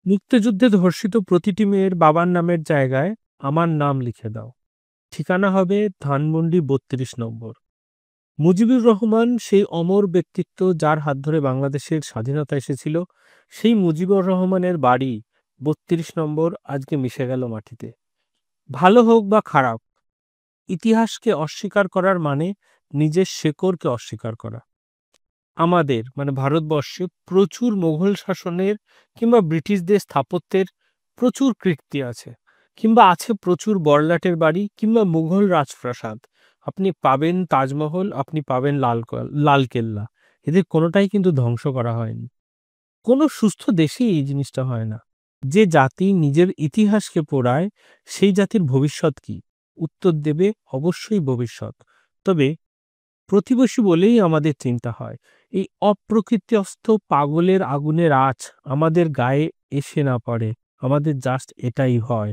মুক্তিযুদ্ধে ধর্ষিত প্রতিটি মেয়ের বাবার নামের জায়গায় আমার নাম লিখে দাও। ঠিকানা হবে ধানমন্ডি ৩২ নম্বর। মুজিবুর রহমান সেই অমর ব্যক্তিত্ব যার হাত ধরে বাংলাদেশের স্বাধীনতা এসেছিল, সেই মুজিবুর রহমানের বাড়ি ৩২ নম্বর আজকে মিশে গেল মাটিতে। ভালো হোক বা খারাপ, ইতিহাসকে অস্বীকার করার মানে নিজের শেকড়কে অস্বীকার করা। আমাদের মানে ভারতবর্ষে প্রচুর মোঘল শাসনের কিংবা ব্রিটিশদের স্থাপত্যের প্রচুর কীর্তি আছে, কিংবা আছে প্রচুর বড়লাটের বাড়ি কিংবা মুঘল রাজপ্রাসাদ। আপনি পাবেন তাজমহল, আপনি পাবেন লালকেল্লা। এদের কোনোটাই কিন্তু ধ্বংস করা হয়নি। কোনো সুস্থ দেশেই এই জিনিসটা হয় না। যে জাতি নিজের ইতিহাসকে পোড়ায় সেই জাতির ভবিষ্যৎ কি? উত্তর দেবে অবশ্যই ভবিষ্যৎ। তবে প্রতিবেশী বলেই আমাদের চিন্তা হয়। এই অপ্রকৃতিস্থ পাগলের আগুনের আঁচ আমাদের গায়ে এসে না পড়ে। আমাদের জাস্ট এটাই হয়।